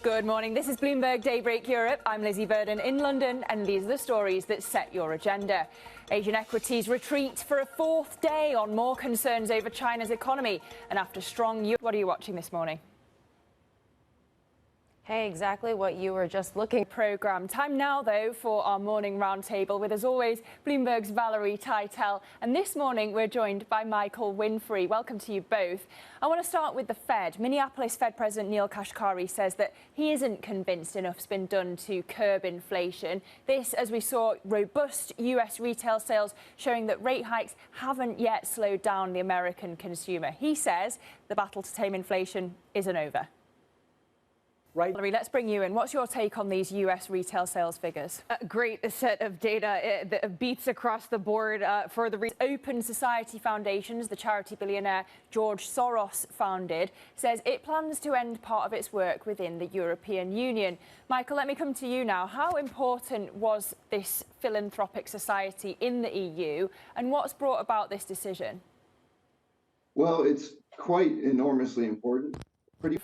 Good morning. This is Bloomberg Daybreak Europe. I'm Lizzy Burden in London, and these are the stories that set your agenda. Asian equities retreat for a fourth day on more concerns over China's economy. And after strong... What are you watching this morning? Hey, exactly what you were just looking Programme. Time now, though, for our morning roundtable with, as always, Bloomberg's Valerie Teitel. And this morning, we're joined by Michael Winfrey. Welcome to you both. I want to start with the Fed. Minneapolis Fed President Neil Kashkari says that he isn't convinced enough's been done to curb inflation. This, as we saw, robust US retail sales showing that rate hikes haven't yet slowed down the American consumer. He says the battle to tame inflation isn't over. Right. Valerie, let's bring you in. What's your take on these US retail sales figures? A great set of data, beats across the board for the Open Society Foundations, the charity billionaire George Soros founded, says it plans to end part of its work within the European Union. Michael, let me come to you now. How important was this philanthropic society in the EU, and what's brought about this decision? Well, it's quite enormously important.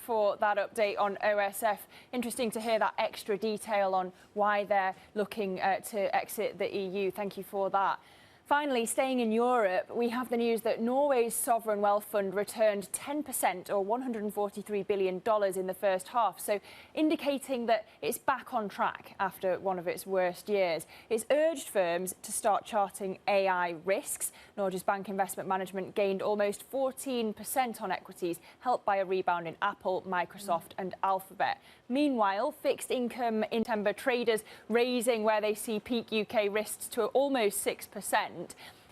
For that update on OSF. Interesting to hear that extra detail on why they're looking to exit the EU. Thank you for that. Finally, staying in Europe, we have the news that Norway's sovereign wealth fund returned 10%, or $143 billion in the first half, so indicating that it's back on track after one of its worst years. It's urged firms to start charting AI risks. Norges Bank Investment Management gained almost 14% on equities, helped by a rebound in Apple, Microsoft and Alphabet. Meanwhile, fixed income in September traders raising where they see peak UK risks to almost 6%.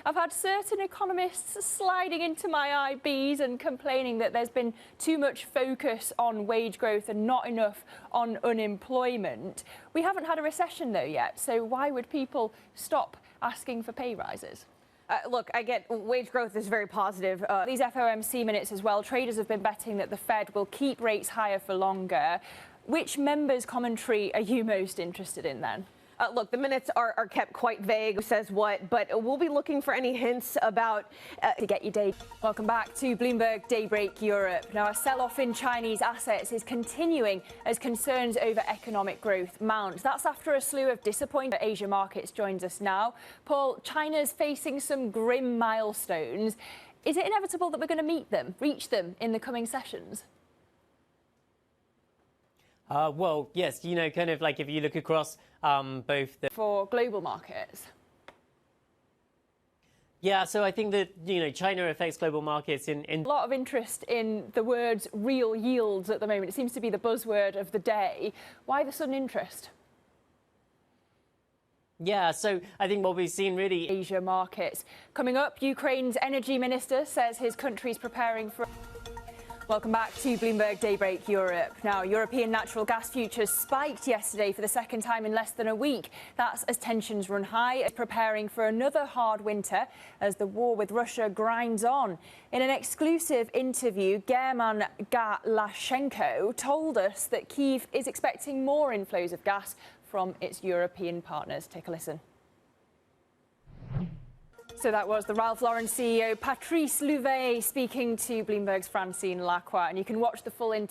I've had certain economists sliding into my IBs and complaining that there's been too much focus on wage growth and not enough on unemployment. We haven't had a recession, though, yet, so why would people stop asking for pay rises? Look, I get wage growth is very positive. These FOMC minutes as well, traders have been betting that the Fed will keep rates higher for longer. Which members' commentary are you most interested in, then? Look, the minutes are kept quite vague, who says what, but we'll be looking for any hints about... To get your day. Welcome back to Bloomberg Daybreak Europe. Now, a sell-off in Chinese assets is continuing as concerns over economic growth mount. That's after a slew of disappointing Asia markets joins us now. Paul, China's facing some grim milestones. Is it inevitable that we're going to reach them in the coming sessions? Well, yes, kind of like if you look across both the... For global markets? Yeah, so I think that, China affects global markets in... A lot of interest in the words real yields at the moment. It seems to be the buzzword of the day. Why the sudden interest? Yeah, so I think what we've seen really... Asia markets. Coming up, Ukraine's energy minister says his country's preparing for... Welcome back to Bloomberg Daybreak Europe. Now, European natural gas futures spiked yesterday for the second time in less than a week. That's as tensions run high, preparing for another hard winter as the war with Russia grinds on. In an exclusive interview, German Galashenko told us that Kyiv is expecting more inflows of gas from its European partners. Take a listen. So that was the Ralph Lauren CEO Patrice Louvet speaking to Bloomberg's Francine Lacroix, and you can watch the full interview